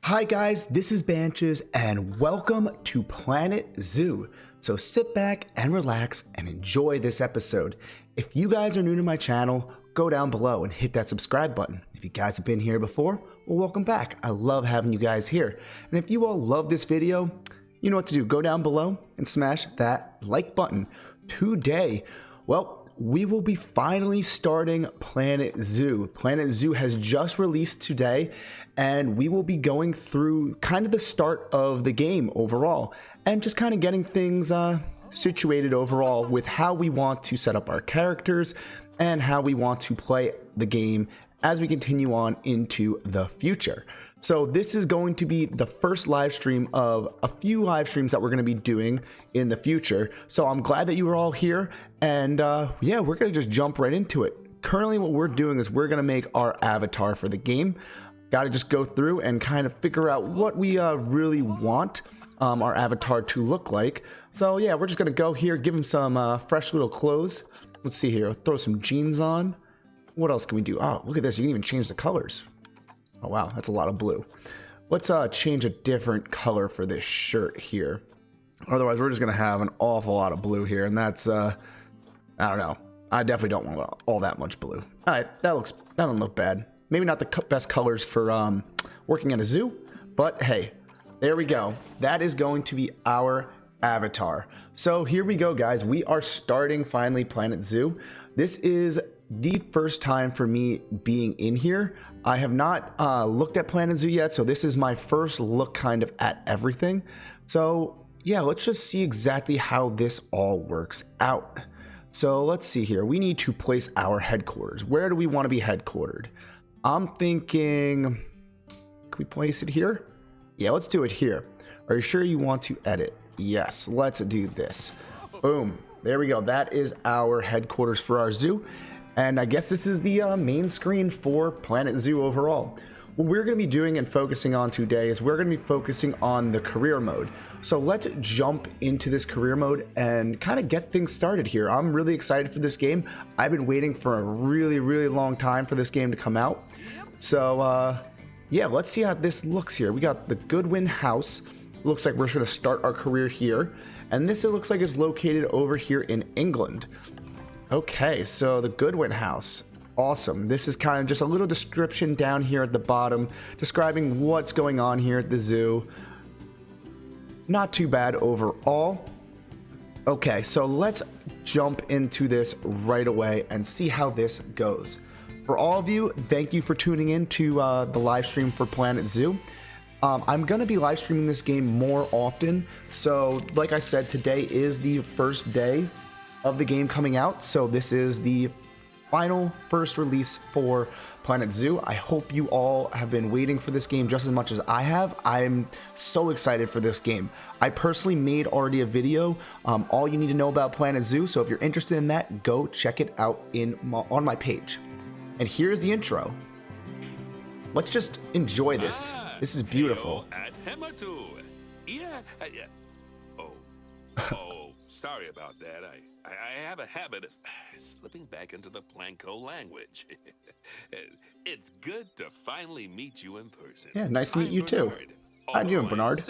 Hi guys, this is Banches and welcome to Planet Zoo. So sit back and relax and enjoy this episode. If you guys are new to my channel, go down below and hit that subscribe button. If you guys have been here before, well, welcome back. I love having you guys here. And if you all love this video, you know what to do. Go down below and smash that like button. Today, well, we will be finally starting Planet Zoo. Planet Zoo has just released today, and we will be going through kind of the start of the game overall, and just kind of getting things situated overall with how we want to set up our characters and how we want to play the game as we continue on into the future. So this is going to be the first live stream of a few live streams that we're going to be doing in the future. So I'm glad that you were all here, and yeah, we're going to just jump right into it. Currently what we're doing is we're going to make our avatar for the game. Got to just go through and kind of figure out what we really want our avatar to look like. So yeah, we're just going to go here, give him some fresh little clothes. Let's see here, throw some jeans on. What else can we do? Oh, look at this, you can even change the colors. Oh wow, that's a lot of blue. Let's change a different color for this shirt here. Otherwise, we're just gonna have an awful lot of blue here, and that's I don't know. I definitely don't want all that much blue. All right, that doesn't look bad. Maybe not the best colors for working at a zoo, but hey, there we go. That is going to be our avatar. So here we go, guys. We are starting finally Planet Zoo. This is the first time for me being in here. I have not looked at Planet Zoo yet, so this is my first look kind of at everything. So yeah, let's just see exactly how this all works out. So let's see here. We need to place our headquarters. Where do we want to be headquartered? I'm thinking, can we place it here? Yeah, let's do it here. Are you sure you want to edit? Yes, let's do this. Boom. There we go. That is our headquarters for our zoo. And I guess this is the main screen for Planet Zoo overall. What we're going to be doing and focusing on today is we're going to be focusing on the career mode. So let's jump into this career mode and kind of get things started here. I'm really excited for this game. I've been waiting for a really, really long time for this game to come out. So yeah, let's see how this looks here. We got the Goodwin house. Looks like we're going to start our career here. And this, it looks like, is located over here in England. Okay, so the Goodwin house. Awesome. This is kind of just a little description down here at the bottom describing what's going on here at the zoo. Not too bad overall. Okay, so let's jump into this right away and see how this goes. For all of you, thank you for tuning in to the live stream for Planet Zoo. I'm going to be live streaming this game more often. So like I said, today is the first day of the game coming out, so this is the final first release for Planet Zoo. I hope you all have been waiting for this game just as much as I have. I'm so excited for this game. I personally made already a video, all you need to know about Planet Zoo, so if you're interested in that, go check it out on my page. And here's the intro. Let's just enjoy this. This is beautiful. Oh, sorry about that. I have a habit of slipping back into the Planko language. It's good to finally meet you in person. Yeah, nice to meet you too. How you doing, Bernard?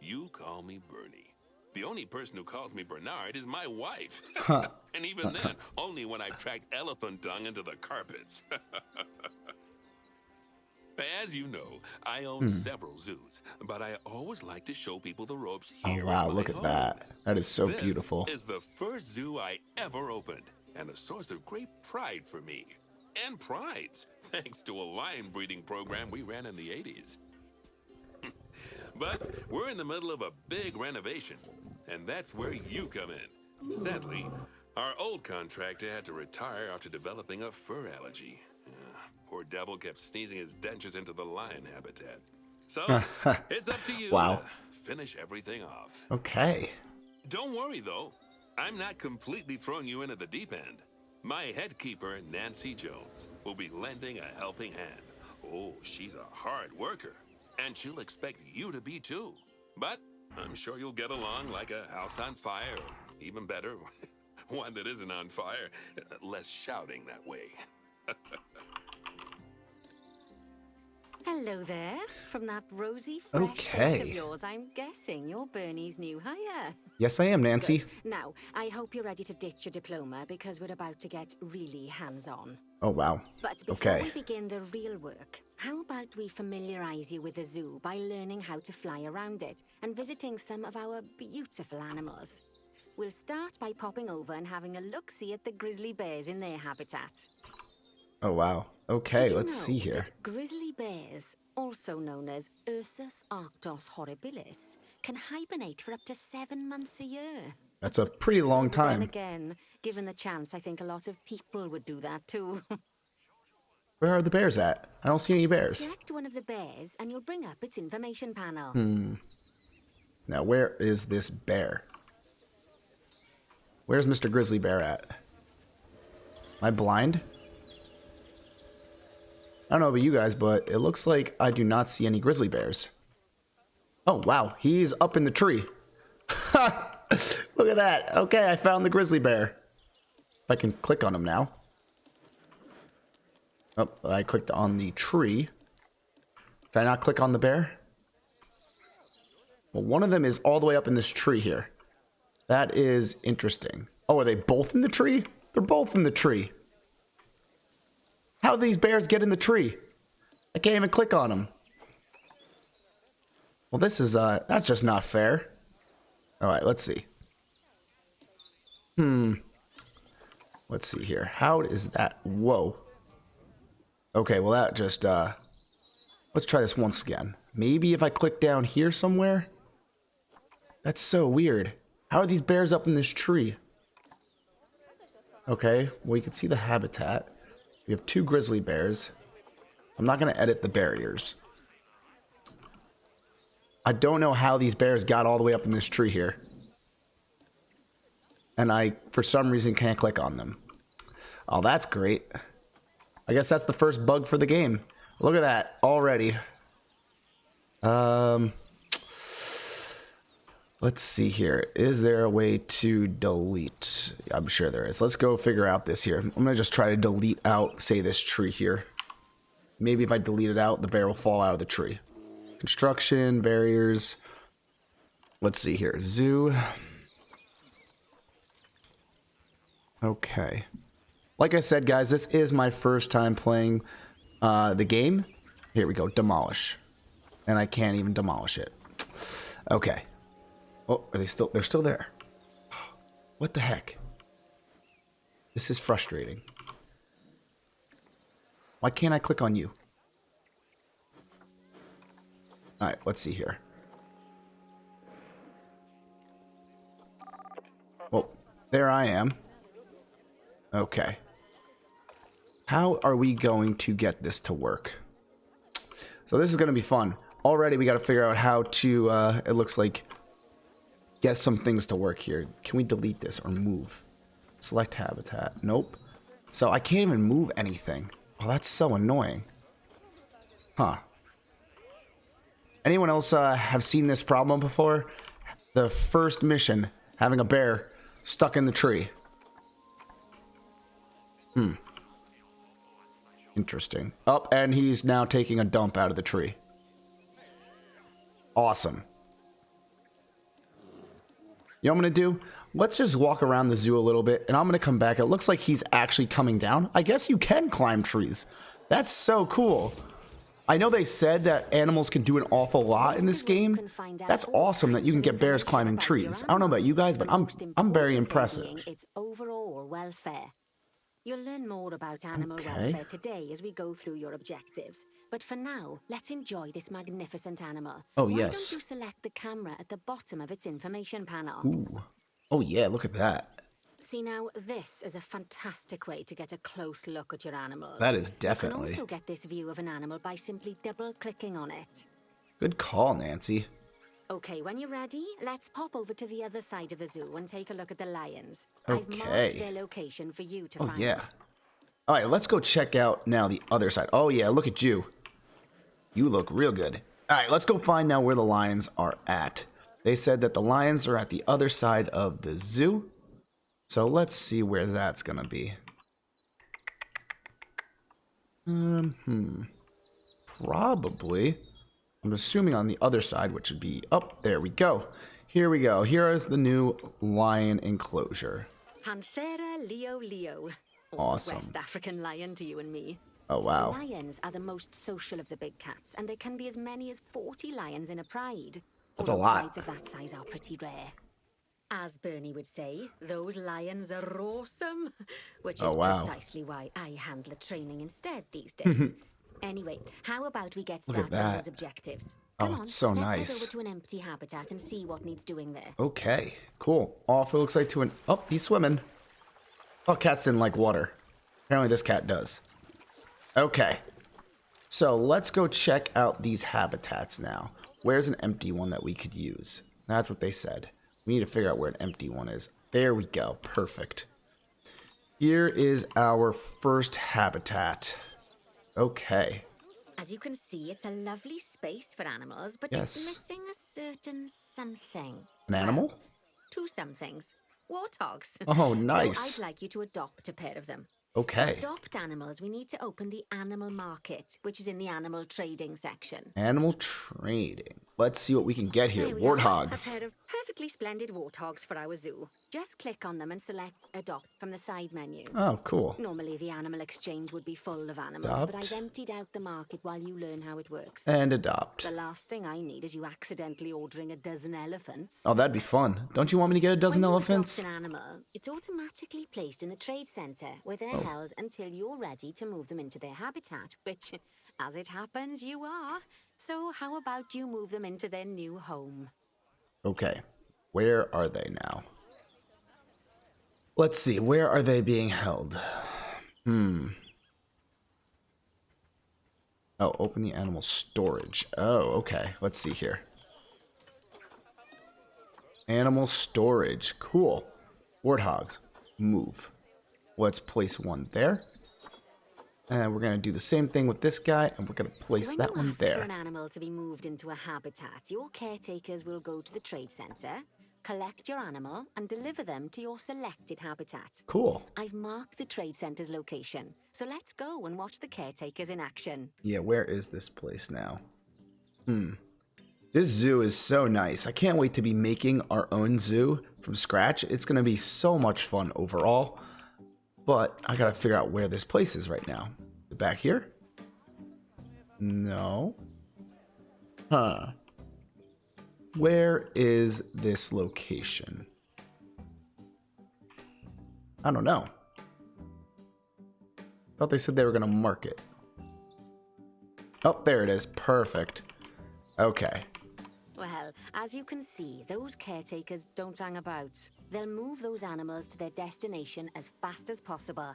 You call me Bernie. The only person who calls me Bernard is my wife. And even then, only when I've tracked elephant dung into the carpets. As you know, I own several zoos, but I always like to show people the ropes here. Oh wow, look at that. That is so beautiful. This is the first zoo I ever opened, and a source of great pride for me. And prides, thanks to a lion breeding program we ran in the 80s. But we're in the middle of a big renovation, and that's where you come in. Sadly, our old contractor had to retire after developing a fur allergy. Poor devil kept sneezing his dentures into the lion habitat. So, it's up to you to finish everything off. Okay. Don't worry, though. I'm not completely throwing you in at the deep end. My head keeper, Nancy Jones, will be lending a helping hand. Oh, she's a hard worker, and she'll expect you to be too. But I'm sure you'll get along like a house on fire, or even better, one that isn't on fire. Less shouting that way. Hello there. From that rosy, fresh face of Okay. yours, I'm guessing you're Bernie's new hire. Yes, I am, Nancy. Good. Now, I hope you're ready to ditch your diploma because we're about to get really hands-on. Oh, wow. But before Okay. we begin the real work, how about we familiarize you with the zoo by learning how to fly around it and visiting some of our beautiful animals? We'll start by popping over and having a look-see at the grizzly bears in their habitat. Oh, wow. Okay, Did you let's know see here. that grizzly bears, also known as Ursus arctos horribilis, can hibernate for up to 7 months a year? That's a pretty long But then time. again, given the chance, I think a lot of people would do that too. Where are the bears at? I don't see any bears. Select one of the bears and you'll bring up its information panel. Now, where is this bear? Where's Mr. Grizzly Bear at? Am I blind? I don't know about you guys, but it looks like I do not see any grizzly bears. Oh, wow. He's up in the tree. Look at that. Okay, I found the grizzly bear. If I can click on him now. Oh, I clicked on the tree. Did I not click on the bear? Well, one of them is all the way up in this tree here. That is interesting. Oh, are they both in the tree? They're both in the tree. How do these bears get in the tree? I can't even click on them. Well, this is, that's just not fair. All right, let's see. Let's see here. How is that? Whoa. Okay, well, that just, let's try this once again. Maybe if I click down here somewhere? That's so weird. How are these bears up in this tree? Okay, well, you can see the habitat. We have 2 grizzly bears. I'm not going to edit the barriers. I don't know how these bears got all the way up in this tree here. And I, for some reason, can't click on them. Oh, that's great. I guess that's the first bug for the game. Look at that already. Let's see here. Is there a way to delete? I'm sure there is. Let's go figure out this here. I'm going to just try to delete out, say, this tree here. Maybe if I delete it out, the bear will fall out of the tree. Construction, barriers. Let's see here. Zoo. Okay. Like I said, guys, this is my first time playing the game. Here we go. Demolish. And I can't even demolish it. Okay. Oh, are they still? They're still there. What the heck? This is frustrating. Why can't I click on you? Alright, let's see here. Well, there I am. Okay. How are we going to get this to work? So this is going to be fun. Already we got to figure out how to, it looks like, get some things to work here. Can we delete this or move? Select habitat. Nope. So I can't even move anything. Oh, that's so annoying. Huh. Anyone else have seen this problem before? The first mission, having a bear stuck in the tree. Interesting. Oh, and he's now taking a dump out of the tree. Awesome. You know what I'm going to do? Let's just walk around the zoo a little bit, and I'm going to come back. It looks like he's actually coming down. I guess you can climb trees. That's so cool. I know they said that animals can do an awful lot in this game. That's awesome that you can get bears climbing trees. I don't know about you guys, but I'm very impressive. Its overall welfare. You'll learn more about animal welfare today as we go through your objectives. But for now, let's enjoy this magnificent animal. Oh, Why yes. don't you select the camera at the bottom of its information panel? Ooh. Oh, yeah, look at that. See now, this is a fantastic way to get a close look at your animals. That is You definitely. can also get this view of an animal by simply double-clicking on it. Good call, Nancy. Okay, when you're ready, let's pop over to the other side of the zoo and take a look at the lions. I've marked Okay. their location for you to Oh, find. yeah. All right, let's go check out now the other side. Oh, yeah, look at you. You look real good. All right, let's go find now where the lions are at. They said that the lions are at the other side of the zoo. So let's see where that's going to be. probably, I'm assuming on the other side, which would be up. There we go. Here we go. Here is the new lion enclosure. Panthera Leo Leo. Awesome. West African lion to you and me. Oh, wow. Lions are the most social of the big cats, and there can be as many as 40 lions in a pride. That's a Although lot. prides of that size are pretty rare. As Bernie would say, those lions are awesome, which is precisely why I handle training instead these days. Anyway, how about we get Look at started on that. those objectives? Oh, Come on, it's so let's nice. head over to an empty habitat and see what needs doing there. Okay, cool. Off it looks like to an... Oh, he's swimming. Oh, cats didn't like water. Apparently this cat does. Okay. So let's go check out these habitats now. Where's an empty one that we could use? That's what they said. We need to figure out where an empty one is. There we go. Perfect. Here is our first habitat. Okay. As you can see, it's a lovely space for animals, but Yes. it's missing a certain something. An animal? Well, two somethings. Warthogs. Oh, nice. So I'd like you to adopt a pair of them. Okay. To adopt animals, we need to open the animal market, which is in the animal trading section. Animal trading. Let's see what we can get here. There we are, Warthogs. a pair of perfectly splendid warthogs for our zoo. Just click on them and select Adopt from the side menu. Oh, cool. Normally, the animal exchange would be full of animals, but Adopt. I've emptied out the market while you learn how it works. And adopt. The last thing I need is you accidentally ordering a dozen elephants. Oh, that'd be fun. Don't you want me to get a dozen When you elephants? adopt an animal, it's automatically placed in the trade center, where they're held until you're ready to move them into their habitat, which, as it happens, you are. So how about you move them into their new home? Okay. Where are they now? Let's see. Where are they being held? Oh, open the animal storage. Oh, okay. Let's see here. Animal storage. Cool. Warthogs. Move. Let's place one there. And we're going to do the same thing with this guy, and we're going to place When that you one ask for there. an animal to be moved into a habitat, your caretakers will go to the trade center, collect your animal, and deliver them to your selected habitat. Cool. I've marked the trade center's location, so let's go and watch the caretakers in action. Yeah, where is this place now? This zoo is so nice. I can't wait to be making our own zoo from scratch. It's going to be so much fun overall. But I got to figure out where this place is right now. Back here? No. Huh. Where is this location? I don't know. Thought they said they were going to mark it. Oh, there it is. Perfect. Okay. Well, as you can see, those caretakers don't hang about. They'll move those animals to their destination as fast as possible.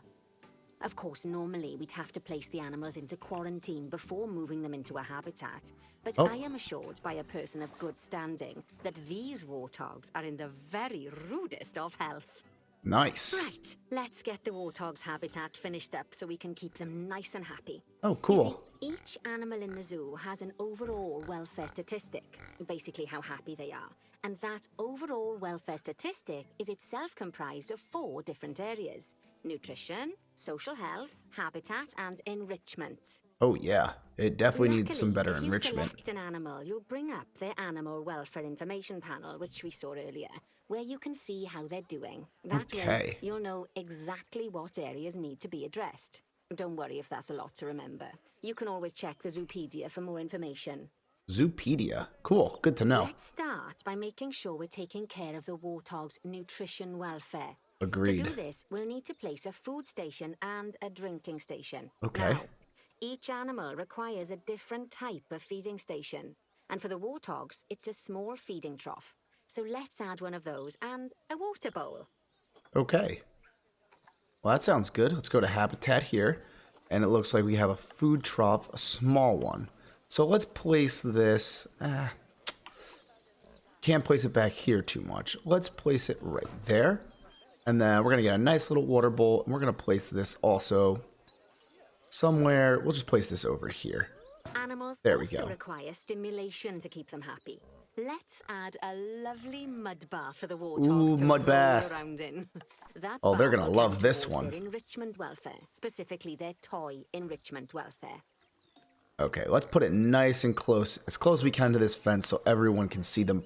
Of course, normally we'd have to place the animals into quarantine before moving them into a habitat. But I am assured by a person of good standing that these warthogs are in the very rudest of health. Nice. Right, let's get the warthog's habitat finished up so we can keep them nice and happy. Oh, You cool. see, each animal in the zoo has an overall welfare statistic, basically how happy they are. And that overall welfare statistic is itself comprised of 4 different areas: nutrition, social health, habitat, and enrichment. Oh, yeah. It definitely needs some Luckily, better if enrichment. you select an animal, you'll bring up their animal welfare information panel, which we saw earlier, where you can see how they're doing. That Okay. way, you'll know exactly what areas need to be addressed. Don't worry if that's a lot to remember. You can always check the Zoopedia for more information. Zoopedia. Cool. Good to know. Let's start by making sure we're taking care of the warthog's nutrition welfare. Agreed. To do this, we'll need to place a food station and a drinking station. Okay. Now, each animal requires a different type of feeding station. And for the warthogs, it's a small feeding trough. So let's add one of those and a water bowl. Okay. Well, that sounds good. Let's go to habitat here. And it looks like we have a food trough, a small one. So let's place this. Can't place it back here too much. Let's place it right there. And then we're going to get a nice little water bowl. And we're going to place this also somewhere. We'll just place this over here. Animals There we also go. require stimulation to keep them happy. Let's add a lovely mud bath for the warthogs Ooh, to mud roll bath. around in. That Oh, they're bath gonna will love count this towards one. their enrichment welfare, specifically their toy enrichment welfare. Okay, let's put it nice and close as we can to this fence so everyone can see them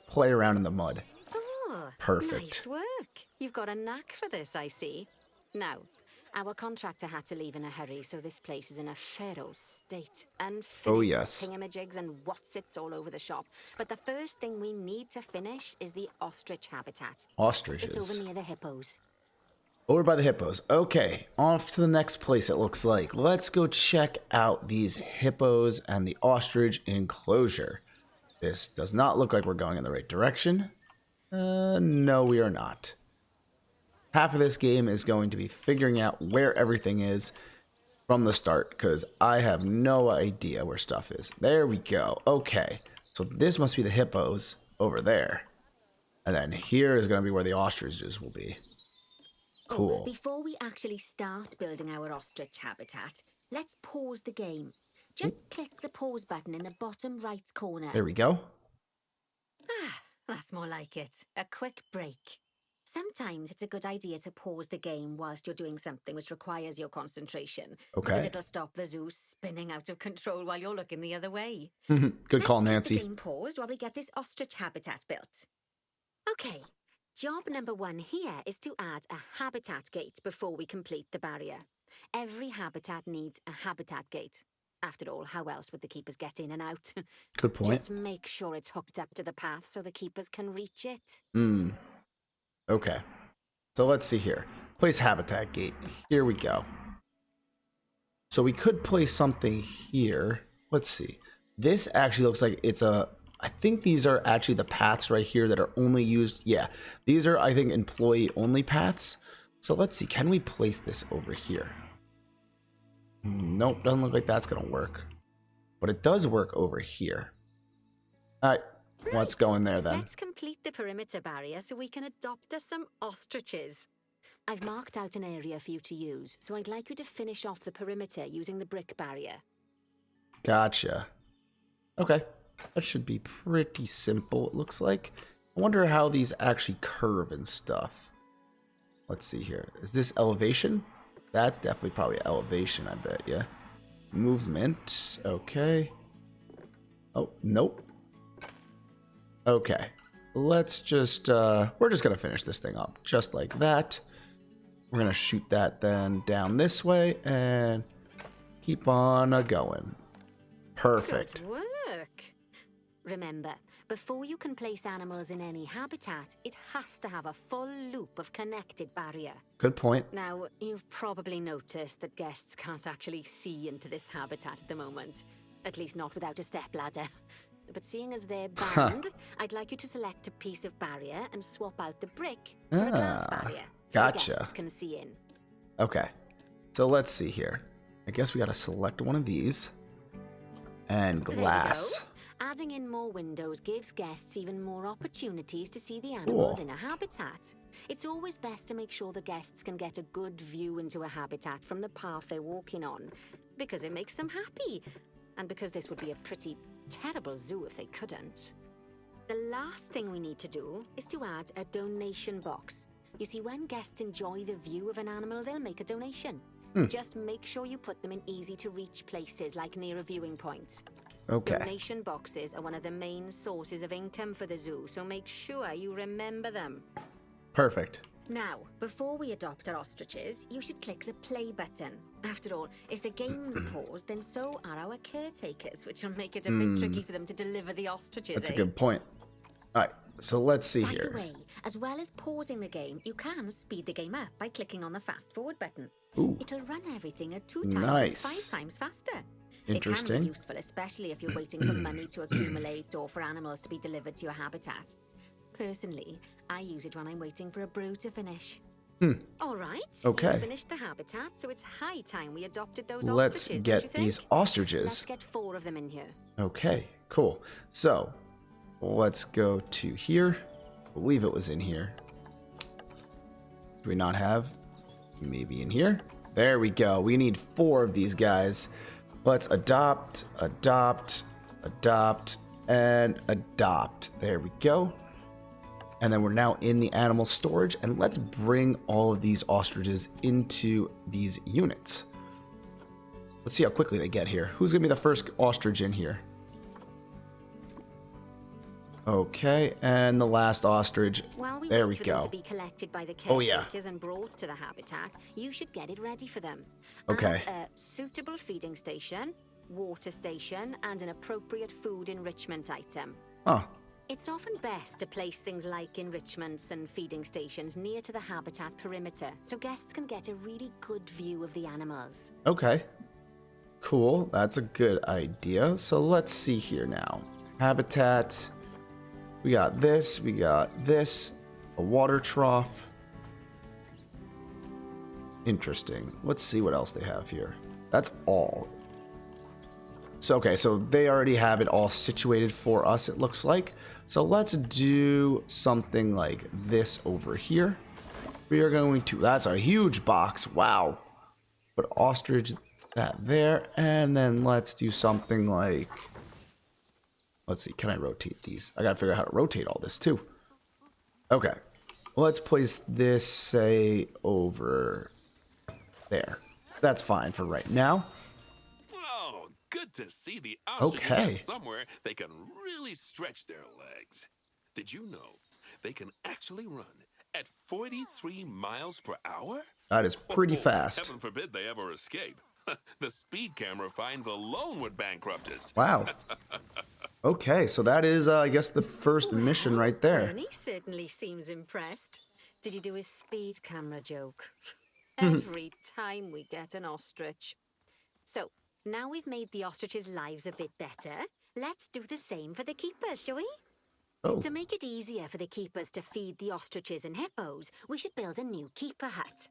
play around in the mud. Oh, Perfect. nice work. You've got a knack for this, I see. Now, our contractor had to leave in a hurry, so this place is in a pharaoh state. Unfinished. Oh, yes. Thingamajigs and whatsits all over the shop. But the first thing we need to finish is the ostrich habitat. Ostriches. It's over near the hippos. Over by the hippos. Okay, off to the next place it looks like. Let's go check out these hippos and the ostrich enclosure. This does not look like we're going in the right direction. No, we are not. Half of this game is going to be figuring out where everything is from the start, because I have no idea where stuff is. There we go. Okay, so this must be the hippos over there. And then here is going to be where the ostriches will be. Cool. Before we actually start building our ostrich habitat, let's pause the game. Just click the pause button in the bottom right corner. There we go. Ah, that's more like it. A quick break. Sometimes it's a good idea to pause the game whilst you're doing something which requires your concentration. Okay. Because it'll stop the zoo spinning out of control while you're looking the other way. Good call, Nancy. Let's keep the game paused while we get this ostrich habitat built. Okay. Job number 1 here is to add a habitat gate before we complete the barrier. Every habitat needs a habitat gate. After all, how else would the keepers get in and out? Good point. Just make sure it's hooked up to the path so the keepers can reach it. Okay. So let's see here. Place habitat gate. Here we go. So we could place something here. Let's see. This actually looks like it's a... I think these are actually the paths right here that are only used. Yeah, these are, I think, employee-only paths. So let's see. Can we place this over here? Nope, doesn't look like that's going to work. But it does work over here. All right, let's go in there then. Let's complete the perimeter barrier so we can adopt us some ostriches. I've marked out an area for you to use, so I'd like you to finish off the perimeter using the brick barrier. Gotcha. Okay. That should be pretty simple, it looks like. I wonder how these actually curve and stuff. Let's see here. Is this elevation? That's definitely probably elevation, I bet, yeah. Movement. Okay. Oh, nope. Okay. Let's just, we're just going to finish this thing up. Just like that. We're going to shoot that then down this way and keep on going. Perfect. Good work. Remember, before you can place animals in any habitat, it has to have a full loop of connected barrier. Good point. Now, you've probably noticed that guests can't actually see into this habitat at the moment. At least not without a stepladder. But seeing as they're banned, I'd like you to select a piece of barrier and swap out the brick for a glass barrier. So Gotcha. the guests can see in. Okay. So let's see here. I guess we got to select one of these. And glass. There you go. Adding in more windows gives guests even more opportunities to see the animals in a habitat. It's always best to make sure the guests can get a good view into a habitat from the path they're walking on, because it makes them happy, and because this would be a pretty terrible zoo if they couldn't. The last thing we need to do is to add a donation box. You see, when guests enjoy the view of an animal, they'll make a donation. Just make sure you put them in easy-to-reach places, like near a viewing point. Okay. Donation boxes are one of the main sources of income for the zoo, so make sure you remember them. Perfect. Now, before we adopt our ostriches, you should click the play button. After all, if the game's paused, then so are our caretakers, which will make it a bit tricky for them to deliver the ostriches. That's a good point. All right, so let's see here. By the way, as well as pausing the game, you can speed the game up by clicking on the fast forward button. Ooh. It'll run everything at 2 times Nice. and 5 times faster. Interesting. It can be useful, especially if you're waiting for money to accumulate or for animals to be delivered to your habitat. Personally, I use it when I'm waiting for a brew to finish. All right, Okay. you've finished the habitat, so it's high time we adopted those Let's ostriches, don't you get think? these ostriches. Let's get 4 of them in here. Okay, cool. So, let's go to here. I believe it was in here. Do we not have? Maybe in here? There we go. We need 4 of these guys. Let's adopt, adopt, adopt, and adopt. There we go. And then we're now in the animal storage, and let's bring all of these ostriches into these units. Let's see how quickly they get here. Who's gonna be the first ostrich in here? Okay, and the last ostrich. There we wait for them go. to be collected by the Oh, yeah. caretakers and brought to the habitat, you should get it ready for them. Okay. Add a suitable feeding station, water station, and an appropriate food enrichment item. Huh. It's often best to place things like enrichments and feeding stations near to the habitat perimeter, so guests can get a really good view of the animals. Okay. Cool. That's a good idea. So let's see here now. Habitat. We got this. A water trough. Interesting. Let's see what else they have here. That's all. So, okay, so they already have it all situated for us, it looks like. So let's do something like this over here. We are going to, that's a huge box. Wow. Put ostrich that there. And then let's do something like, let's see, can I rotate these? I gotta figure out how to rotate all this too. Okay. Let's place this, say, over there. That's fine for right now. Oh, good to see the ostriches Okay. have somewhere they can really stretch their legs. Did you know they can actually run at 43 miles per hour? That is pretty Oh, fast. Heaven forbid they ever escape. The speed camera finds alone would bankrupt us. Wow. Okay, so that is, I guess, the first mission right there. Bernie certainly seems impressed. Did you do his speed camera joke? Every time we get an ostrich. So, now we've made the ostriches' lives a bit better, let's do the same for the keepers, shall we? Oh, To make it easier for the keepers to feed the ostriches and hippos, we should build a new keeper hut.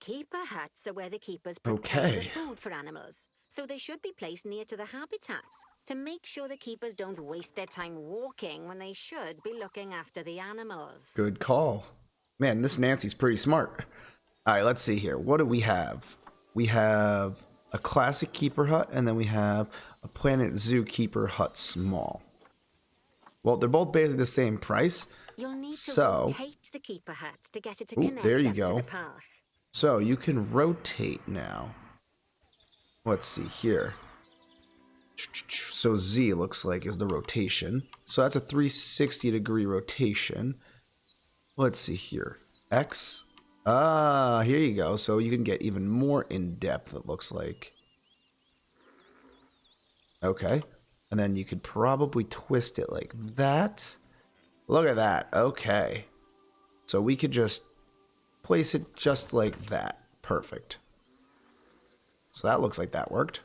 Keeper huts are where the keepers prepare the Okay. food for animals, so they should be placed near to the habitats to make sure the keepers don't waste their time walking when they should be looking after the animals. good call. Man, this Nancy's pretty smart. All right, let's see here. What do we have? We have a classic keeper hut, and then we have a Planet Zoo keeper hut small. Well, they're both basically the same price. You'll need to So- rotate the keeper hut to get it to Ooh, connect there you up go. to the path. So you can rotate now. Let's see here. So Z looks like is the rotation. So that's a 360-degree rotation. Let's see here. X. Ah, here you go. So you can get even more in depth, it looks like. Okay. And then you could probably twist it like that. Look at that. Okay. So we could just place it just like that. Perfect. So that looks like that worked.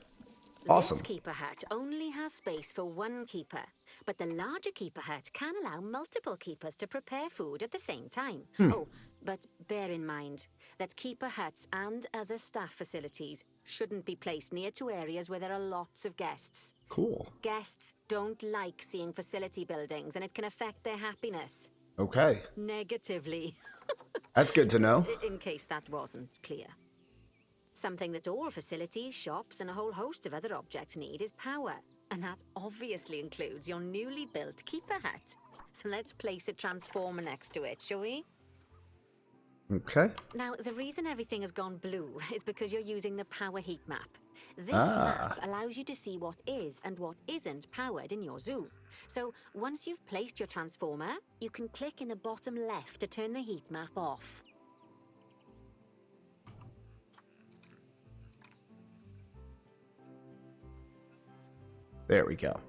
Awesome. This keeper hut only has space for one keeper, but the larger keeper hut can allow multiple keepers to prepare food at the same time. Oh, but bear in mind that keeper huts and other staff facilities shouldn't be placed near to areas where there are lots of guests. Cool. Guests don't like seeing facility buildings, and it can affect their happiness Okay. negatively, That's good to know. in case that wasn't clear. Something that all facilities, shops, and a whole host of other objects need is power. And that obviously includes your newly built keeper hut. So let's place a transformer next to it, shall we? Okay. Now, the reason everything has gone blue is because you're using the power heat map. This Ah. map allows you to see what is and what isn't powered in your zoo. So once you've placed your transformer, you can click in the bottom left to turn the heat map off. There we go.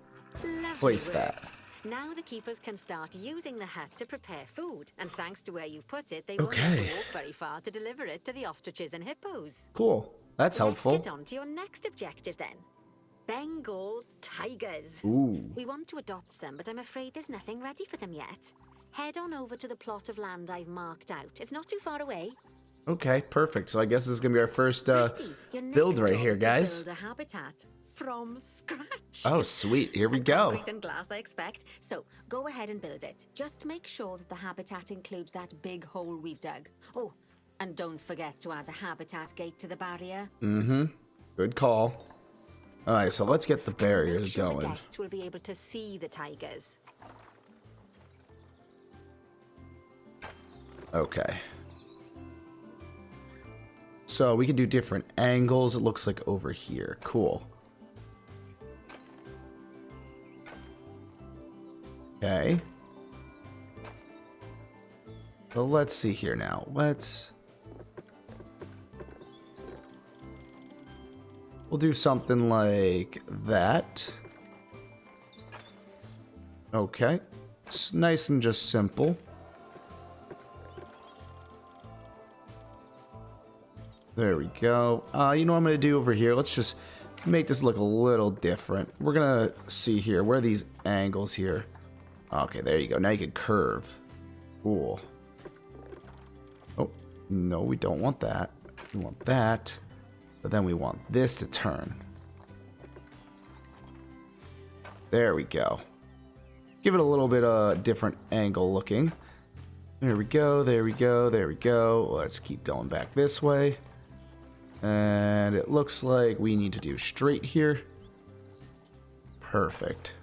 Lovely Place work. that. Now the keepers can start using the hut to prepare food, and thanks to where you've put it, they won't have Okay. to walk very far to deliver it to the ostriches and hippos. Cool. That's helpful. Let's get on to your next objective then. Bengal tigers. Ooh. We want to adopt some, but I'm afraid there's nothing ready for them yet. Head on over to the plot of land I've marked out. It's not too far away. Okay, perfect. So I guess this is going to be our first Pretty. Your build next right job here, is to guys. build a habitat from scratch. Oh, sweet. Here we And go. concrete and glass, I expect. So go ahead and build it. Just make sure that the habitat includes that big hole we've dug. Oh, and don't forget to add a habitat gate to the barrier. Mm-hmm. Good call. All right, so let's get the Make barriers sure the going. guests will be able to see the tigers. Okay. So we can do different angles. It looks like over here. Cool. Okay. So let's see here now. We'll do something like that. Okay. It's nice and just simple. There we go. You know what I'm going to do over here? Let's just make this look a little different. We're going to see here. Where are these angles here? Okay, there you go. Now you can curve. Cool. Oh, no, we don't want that. We want that. But then we want this to turn. There we go. Give it a little bit of different angle looking. There we go, there we go, there we go. Let's keep going back this way. And it looks like we need to do straight here. Perfect.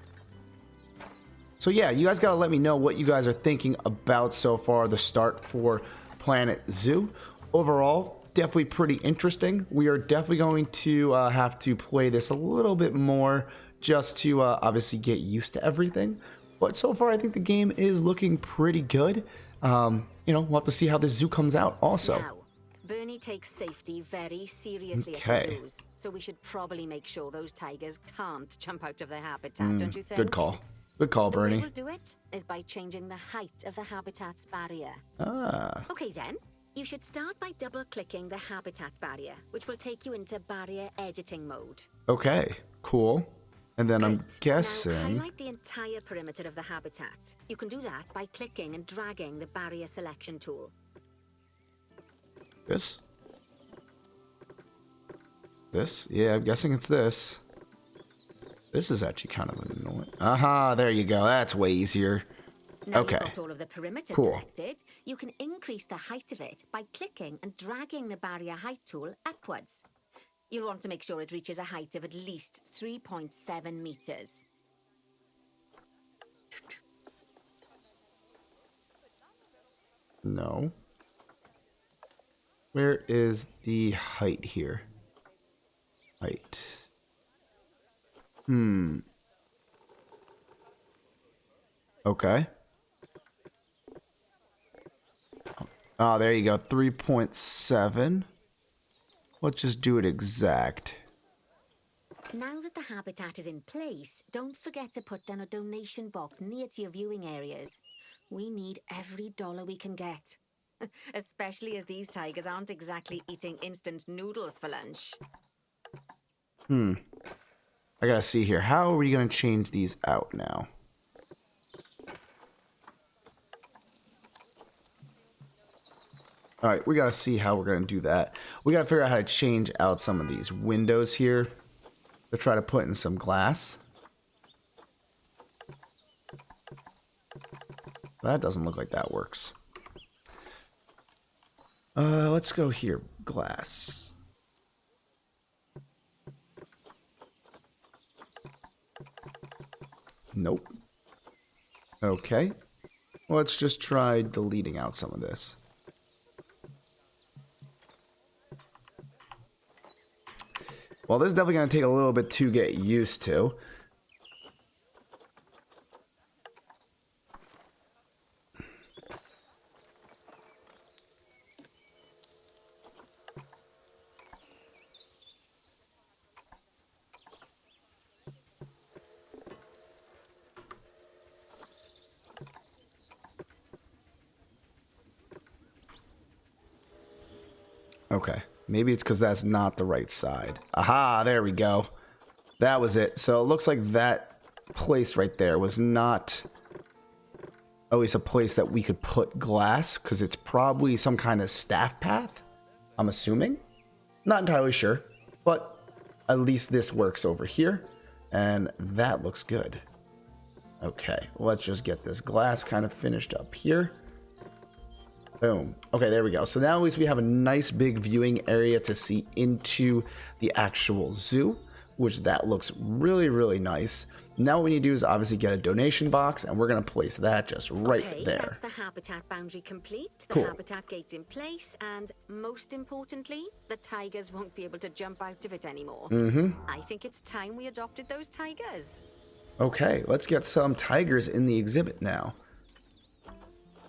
So yeah, you guys gotta let me know what you guys are thinking about so far, the start for Planet Zoo. Overall, definitely pretty interesting. We are definitely going to have to play this a little bit more just to obviously get used to everything. But so far, I think the game is looking pretty good. You know, we'll have to see how this zoo comes out also. Now, Bernie takes safety very seriously at the zoos, so we should probably make sure those tigers can't jump out of their habitat, don't you think? Good call. Good call, Bernie. The way we'll do it is by changing the height of the habitat's barrier. Ah. Okay then, you should start by double-clicking the habitat barrier, which will take you into barrier editing mode. Okay, cool. And then I'm guessing... Now, highlight the entire perimeter of the habitat. You can do that by clicking and dragging the barrier selection tool. This? This? Yeah, I'm guessing it's this. This is actually kind of annoying. Aha, there you go. That's way easier. Now Okay. you've got all of the perimeter Cool. selected, you can increase the height of it by clicking and dragging the barrier height tool upwards. You'll want to make sure it reaches a height of at least 3.7 meters. No. Where is the height here? Height. Okay. Oh, there you go. 3.7. Let's just do it exact. Now that the habitat is in place, don't forget to put down a donation box near to your viewing areas. We need every dollar we can get. Especially as these tigers aren't exactly eating instant noodles for lunch. I gotta see here. How are we gonna change these out now? Alright, we gotta see how we're gonna do that. We gotta figure out how to change out some of these windows here to try to put in some glass. That doesn't look like that works. Let's go here. Glass. Nope. Okay. Let's just try deleting out some of this. Well, this is definitely going to take a little bit to get used to. Okay, maybe it's because that's not the right side. Aha, there we go. That was it. So it looks like that place right there was not always a place that we could put glass, because it's probably some kind of staff path, I'm assuming. Not entirely sure, but at least this works over here, and that looks good. Okay, let's just get this glass kind of finished up here. Boom. Okay, there we go. So now at least we have a nice big viewing area to see into the actual zoo. which that looks really, really nice. Now what we need to do is obviously get a donation box, and we're going to place that just right there. That's the habitat boundary complete, the Cool. habitat gate in place, and most importantly, the tigers won't be able to jump out of it anymore. I think it's time we adopted those tigers. Okay, let's get some tigers in the exhibit now.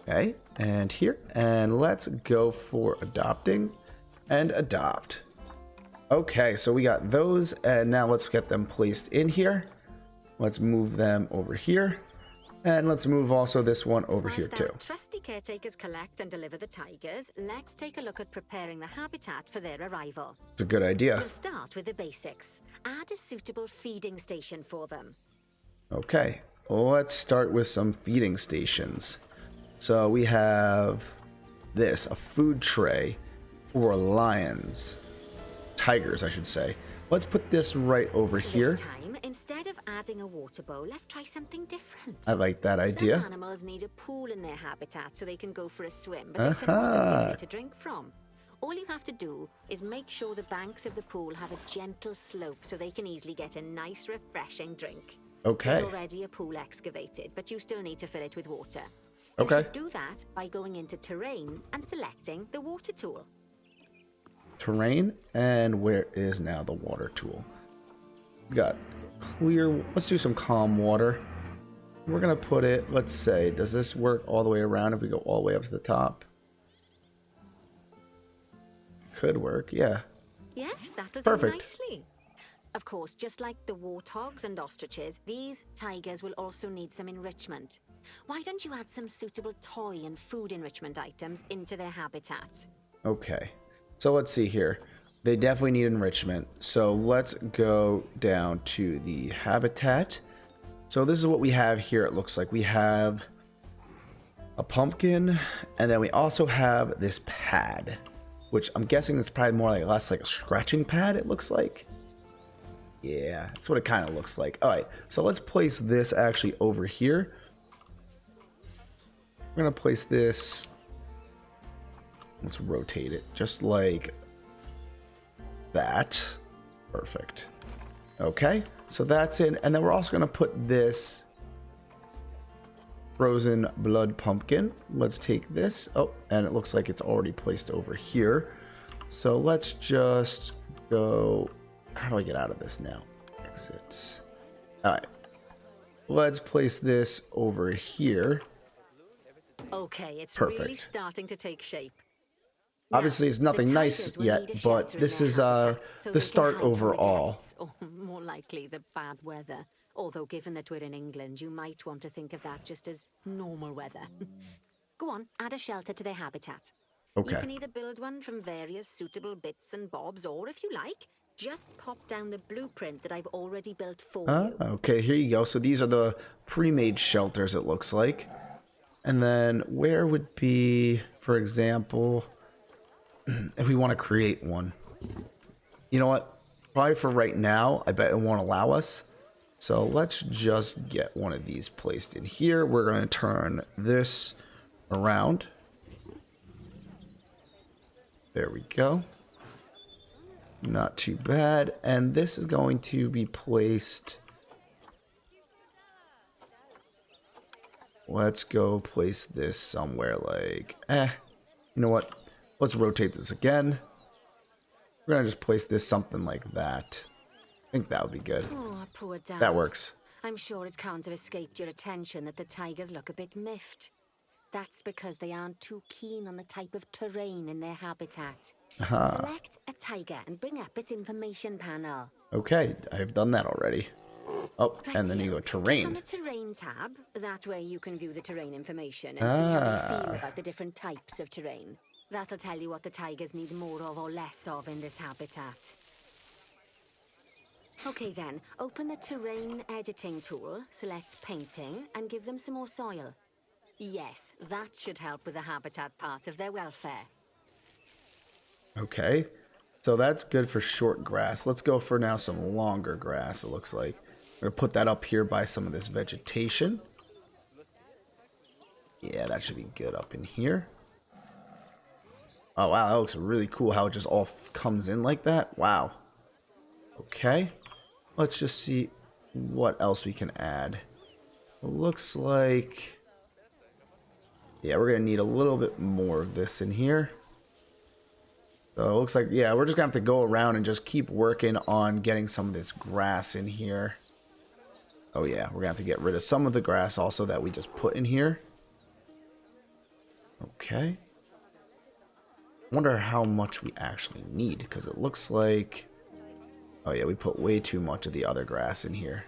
Okay, and here, and let's go for adopting and adopt. Okay, so we got those, and now let's get them placed in here. Let's move them over here, and let's move also this one over here too. Trusty caretakers collect and deliver the tigers. Let's take a look at preparing the habitat for their arrival. It's a good idea. We'll start with the basics. Add a suitable feeding station for them. Okay, let's start with some feeding stations. So we have this, a food tray for lions. Tigers, I should say. Let's put this right over here. This time, instead of adding a water bowl, let's try something different. I like that idea. Some animals need a pool in their habitat so they can go for a swim, but they can also use it to drink from. All you have to do is make sure the banks of the pool have a gentle slope so they can easily get a nice, refreshing drink. Okay. There's already a pool excavated, but you still need to fill it with water. You Okay. should do that by going into terrain and selecting the water tool. Terrain, and where is now the water tool? We got clear. Let's do some calm water. We're gonna put it, let's say, does this work all the way around if we go all the way up to the top? Could work, yeah. Yes, that'll Perfect. do nicely. Of course, just like the warthogs and ostriches, these tigers will also need some enrichment. Why don't you add some suitable toy and food enrichment items into their habitat? Okay, so let's see here. They definitely need enrichment. So let's go down to the habitat. So this is what we have here. It looks like we have a pumpkin, and then we also have this pad, which I'm guessing it's probably more like less like a scratching pad, it looks like. Yeah, that's what it kind of looks like. All right, so let's place this actually over here. We're going to place this. Let's rotate it just like that. Perfect. Okay, so that's in. And then we're also going to put this frozen blood pumpkin. Let's take this. Oh, and it looks like it's already placed over here. So let's just go. How do I get out of this now? Exits. All right. Let's place this over here. Okay, it's Perfect. really starting to take shape. Obviously, it's nothing nice yet, but this is the start overall. Or more likely, the bad weather. Although, given that we're in England, you might want to think of that just as normal weather. Go on, add a shelter to their habitat. Okay. You can either build one from various suitable bits and bobs, or if you like, just pop down the blueprint that I've already built for you. Okay, here you go. So these are the pre-made shelters, it looks like. And then where would be, for example, if we want to create one? You know what? Probably for right now, I bet it won't allow us. So let's just get one of these placed in here. We're going to turn this around. There we go. Not too bad. And this is going to be placed. Let's go place this somewhere like, you know what? Let's rotate this again. We're going to just place this something like that. I think that would be good. Oh, poor Dad. That works. I'm sure it can't have escaped your attention that the tigers look a bit miffed. That's because they aren't too keen on the type of terrain in their habitat. Select a tiger and bring up its information panel. Okay, I've done that already. Oh, and then you go Click on terrain. the terrain tab. That way you can view the terrain information and see how they feel about the different types of terrain. That'll tell you what the tigers need more of or less of in this habitat. Okay then, open the terrain editing tool, select painting, and give them some more soil. Yes, that should help with the habitat part of their welfare. Okay, so that's good for short grass. Let's go for now some longer grass, it looks like. We're going to put that up here by some of this vegetation. Yeah, that should be good up in here. Oh, wow, that looks really cool how it just all comes in like that. Wow. Okay. let's just see what else we can add. It looks like, yeah, we're gonna need a little bit more of this in here. So it looks like, yeah, we're just gonna have to go around and just keep working on getting some of this grass in here. Oh yeah, we're gonna have to get rid of some of the grass also that we just put in here. Okay. Wonder how much we actually need, because it looks like, oh yeah, we put way too much of the other grass in here.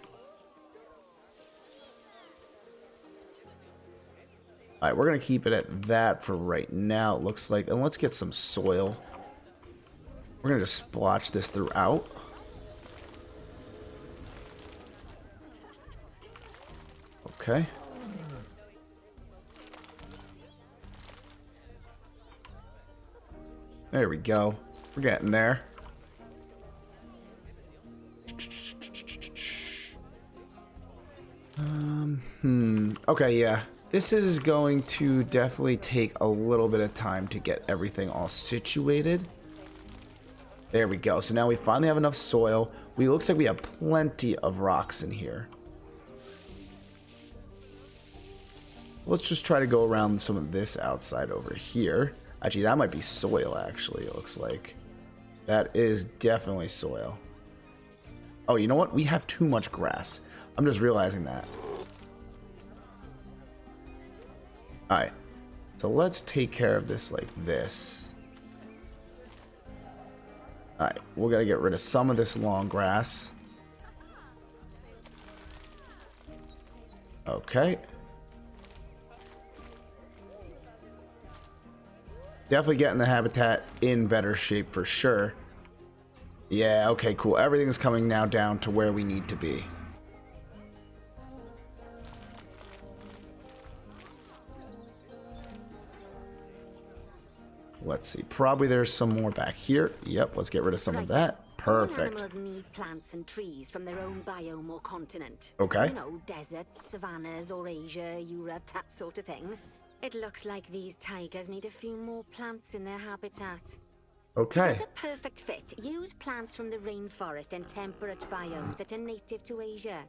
Alright, we're gonna keep it at that for right now, it looks like. And let's get some soil. We're gonna just splotch this throughout. Okay. There we go. We're getting there. Okay, yeah. This is going to definitely take a little bit of time to get everything all situated. There we go. So now we finally have enough soil. Looks like we have plenty of rocks in here. Let's just try to go around some of this outside over here. Actually, that might be soil, actually, it looks like. That is definitely soil. Oh, you know what? We have too much grass. I'm just realizing that. Alright. So let's take care of this like this. Alright, we're gonna get rid of some of this long grass. Okay. Definitely getting the habitat in better shape for sure. Yeah, okay, cool. Everything's coming now down to where we need to be. Let's see. Probably there's some more back here. Yep, let's get rid of some of that. Perfect. Animals need plants and trees from their own biome or continent. Okay. You know, deserts, savannas, or Asia, Europe, that sort of thing. It looks like these tigers need a few more plants in their habitat. Okay. It's a perfect fit. Use plants from the rainforest and temperate biomes that are native to Asia.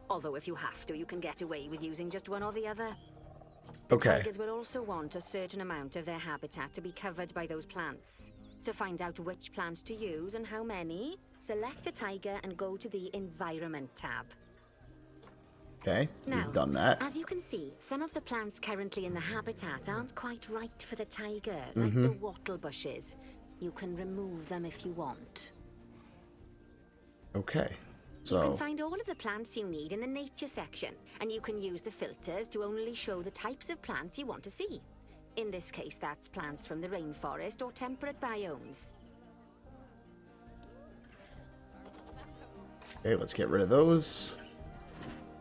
Although if you have to, you can get away with using just one or the other. The tigers will also want a certain amount of their habitat to be covered by those plants. To find out which plants to use and how many, select a tiger and go to the Environment tab. Okay, we've done that. As you can see, some of the plants currently in the habitat aren't quite right for the tiger, like the wattle bushes. You can remove them if you want. Okay, You can find all of the plants you need in the nature section, and you can use the filters to only show the types of plants you want to see. In this case, that's plants from the rainforest or temperate biomes. Okay, let's get rid of those.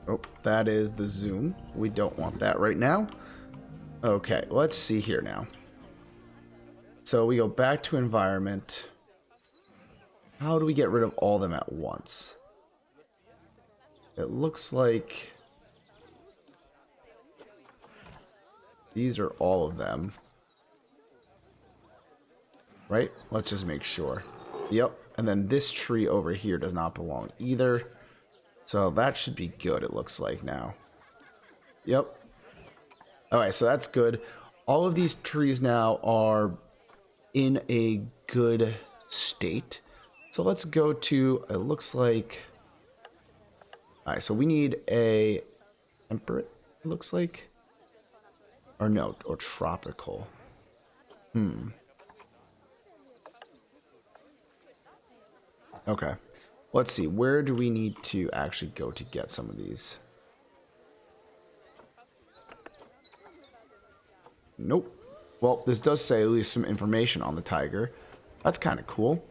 Oh, that is the zoom. We don't want that right now. Okay, let's see here now. So we go back to environment. How do we get rid of all of them at once? It looks like these are all of them. Right? Let's just make sure. Yep. And then this tree over here does not belong either. So that should be good, it looks like now. Yep. Alright, so that's good. All of these trees now are in a good state. So let's go to, it looks like... Alright, so we need a temperate, it looks like. Or no, or tropical. Okay. Let's see, where do we need to actually go to get some of these? Nope. Well, this does say at least some information on the tiger. That's kind of cool.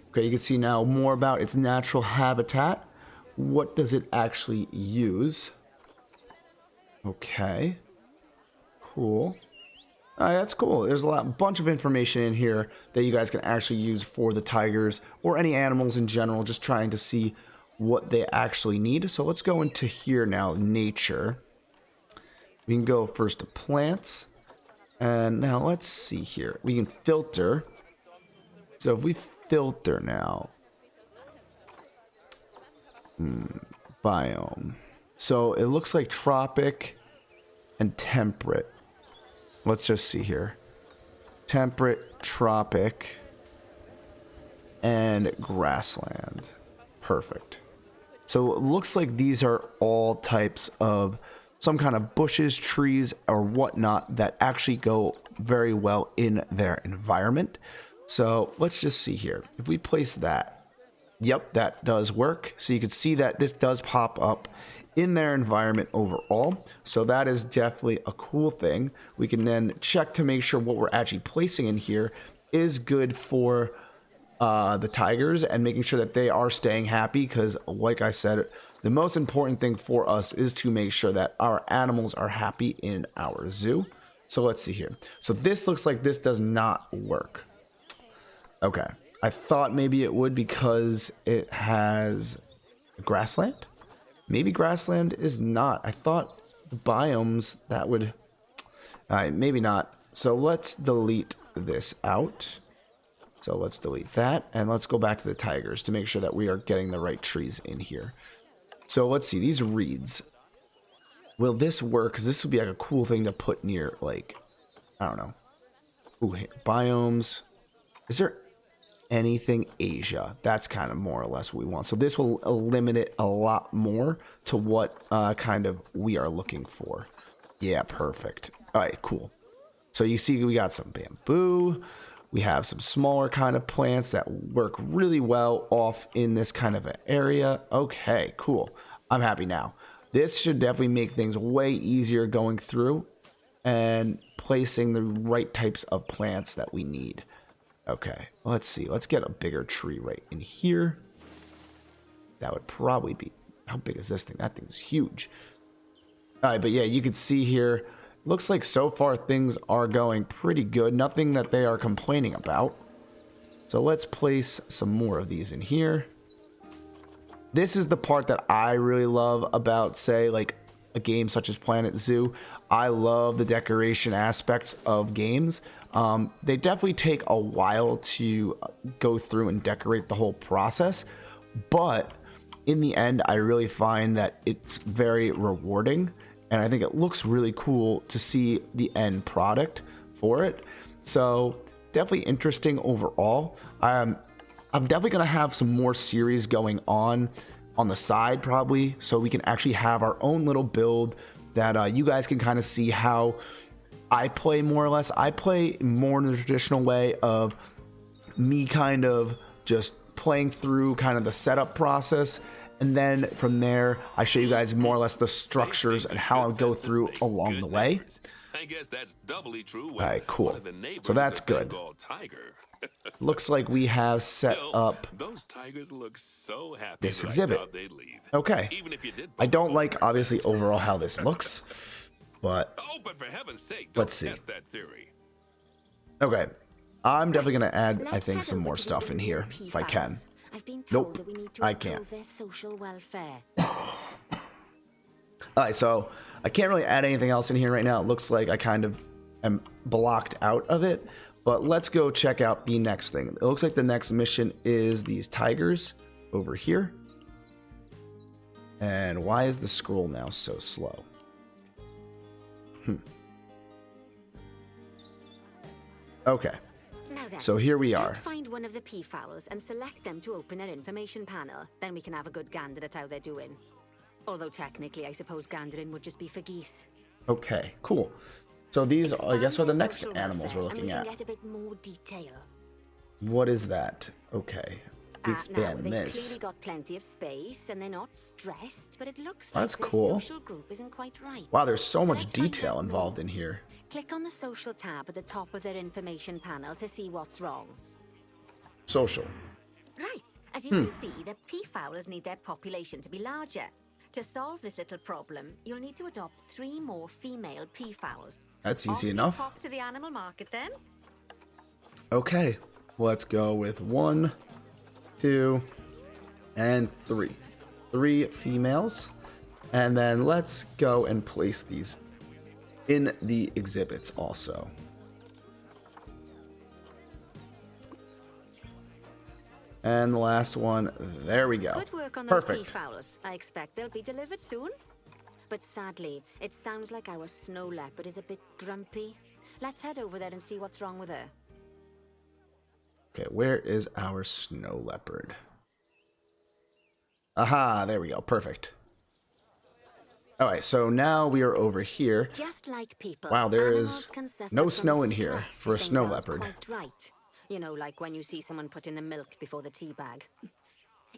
Okay, you can see now more about its natural habitat. What does it actually use? Okay. Cool. That's cool. There's a bunch of information in here that you guys can actually use for the tigers or any animals in general, just trying to see what they actually need. So let's go into here now, nature. We can go first to plants. And now let's see here. We can filter. So if we filter now, Biome. So it looks like tropic and temperate. Let's just see here. Temperate, tropic, and grassland. Perfect. So it looks like these are all types of some kind of bushes, trees, or whatnot that actually go very well in their environment. So let's just see here. If we place that, yep, that does work. So you can see that this does pop up in their environment overall. So that is definitely a cool thing. We can then check to make sure what we're actually placing in here is good for the tigers and making sure that they are staying happy, because like I said, the most important thing for us is to make sure that our animals are happy in our zoo. So let's see here. So this looks like this does not work. Okay, I thought maybe it would because it has grassland. Maybe grassland is not. I thought the biomes that would, maybe not. So let's delete this out. So let's delete that and let's go back to the tigers to make sure that we are getting the right trees in here. So let's see, these reeds. Will this work? Because this would be like a cool thing to put near, like, I don't know. Ooh, biomes. Is there anything Asia? That's kind of more or less what we want. So this will eliminate a lot more to what kind of we are looking for. Yeah, perfect. All right, cool. So you see we got some bamboo. We have some smaller kind of plants that work really well off in this kind of an area. Okay, cool. I'm happy now. This should definitely make things way easier going through and placing the right types of plants that we need. Okay, let's see. Let's get a bigger tree right in here. That would probably be... How big is this thing? That thing's huge. All right, but yeah, you can see here... Looks like so far things are going pretty good. Nothing that they are complaining about. So let's place some more of these in here. This is the part that I really love about, say, like a game such as Planet Zoo. I love the decoration aspects of games. They definitely take a while to go through and decorate the whole process. But in the end, I really find that it's very rewarding. And I think it looks really cool to see the end product for it. So definitely interesting overall. I'm definitely going to have some more series going on the side probably, so we can actually have our own little build that you guys can kind of see how I play more or less. I play more in the traditional way of me kind of just playing through kind of the setup process. And then from there, I show you guys more or less the structures and how I go through along the way. I guess that's doubly true. All right, cool. So that's good. Looks like we have set up those tigers look so happy this exhibit. Okay. I don't like, obviously, overall how this looks, but but for heaven's sake, let's see. Test that theory. Okay. I'm definitely going to add, I think, some more stuff in here if I can. I've been told that we need to I can't. improve their social welfare. All right, so I can't really add anything else in here right now. It looks like I kind of am blocked out of it, but let's go check out the next thing. It looks like the next mission is these tigers over here. And why is the scroll now so slow? Okay. Now then, So here we are. Just find one of the peafowls and select them to open their information panel. Then we can have a good gander at how they're doing. Although technically, I suppose gandering would just be for geese. Okay, cool. So these, I guess, are the next Social animals we're welfare, looking and at. we can get a bit more detail. What is that? Okay. We Now, expand they've this. clearly got plenty of space, and they're not stressed, but it looks That's like their cool. social group isn't quite right. Wow, there's so much let's find detail out involved more. in here. Click on the social tab at the top of their information panel to see what's wrong. Social. Right, as you can see, the peafowls need their population to be larger. To solve this little problem, you'll need to adopt 3 more female peafowls. That's Off easy you enough. pop to the animal market then. Okay, let's go with 1, 2, and 3. 3 females. And then let's go and place these in the exhibits also. And the last one, there we go. Good work on those Perfect. peafowls. I expect they'll be delivered soon. But sadly, it sounds like our snow leopard is a bit grumpy. Let's head over there and see what's wrong with her. Okay, where is our snow leopard? Aha, there we go. Perfect. All right, so now we are over here. Just like people, Wow, there animals is can suffer no from snow in here stress for a if things snow aren't leopard. Quite right. You know, like when you see someone put in the milk before the tea bag.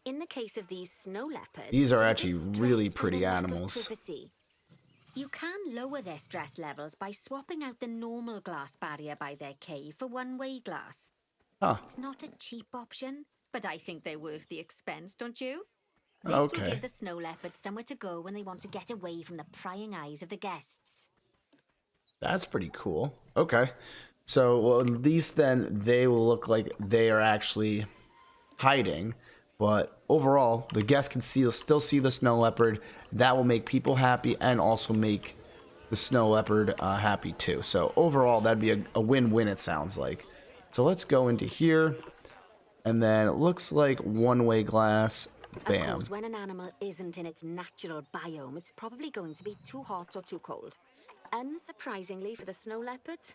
In the case of these snow leopards, These are they're a actually bit stressed really with a pretty lack of animals. privacy. You can lower their stress levels by swapping out the normal glass barrier by their cave for one-way glass. Huh. It's not a cheap option, but I think they're worth the expense, don't you? This will Okay. give the snow leopards somewhere to go when they want to get away from the prying eyes of the guests. That's pretty cool. Okay. So, well, at least then they will look like they are actually hiding. But overall, the guests can still see the snow leopard. That will make people happy and also make the snow leopard happy too. So overall, that'd be a win-win, it sounds like. So let's go into here. And then it looks like one-way glass. Bam. Of course, when an animal isn't in its natural biome, it's probably going to be too hot or too cold. Unsurprisingly for the snow leopards,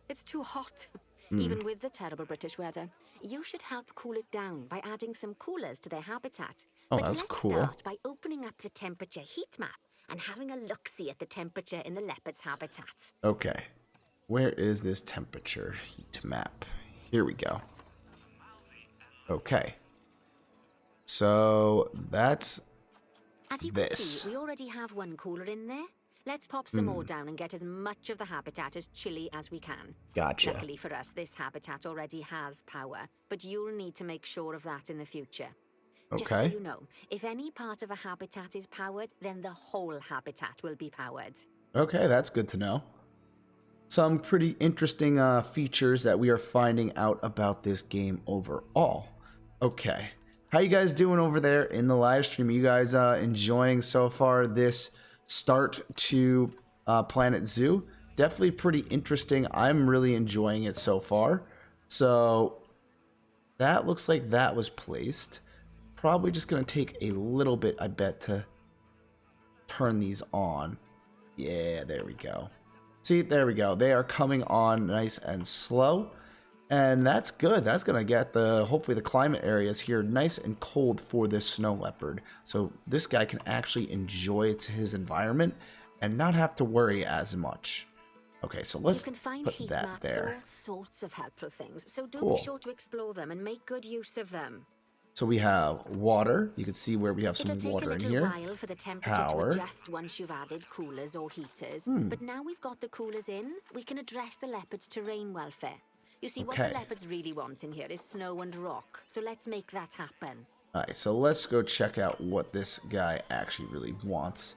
it's too hot. Even with the terrible British weather. You should help cool it down by adding some coolers to their habitat. Oh, But that's let's cool. start by opening up the temperature heat map and having a look-see at the temperature in the leopard's habitat. Okay. Where is this temperature heat map? Here we go. Okay. So that's As you can this. see, we already have one cooler in there. Let's pop some more down and get as much of the habitat as chilly as we can. Gotcha. Luckily for us, this habitat already has power, but you'll need to make sure of that in the future. Just so Okay. you know, if any part of a habitat is powered, then the whole habitat will be powered. Okay, that's good to know. Some pretty interesting features that we are finding out about this game overall. Okay. How you guys doing over there in the live stream? Are you guys enjoying so far this start to Planet Zoo? Definitely pretty interesting. I'm really enjoying it so far. So that looks like that was placed. Probably just going to take a little bit, I bet, to turn these on. Yeah, there we go. See, there we go. They are coming on nice and slow. And that's good. That's going to get hopefully the climate areas here nice and cold for this snow leopard. So this guy can actually enjoy his environment and not have to worry as much. Okay, so let's You can find put heat that maps for there. all sorts of helpful things, so do Cool. be sure to explore them and make good use of them. So we have water. You can see where we have some It'll take water a in little here. while for the temperature Power. to adjust once you've added coolers or heaters. But now we've got the coolers in, we can address the leopard's terrain welfare. You see, what Okay. the leopards really want in here is snow and rock, so let's make that happen. Alright, so let's go check out what this guy actually really wants.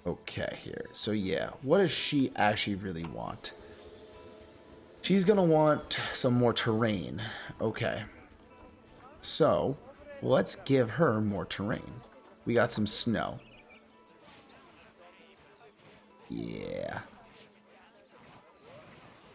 Okay, here. So yeah, what does she actually really want? She's gonna want some more terrain. Okay. So, let's give her more terrain. We got some snow. Yeah.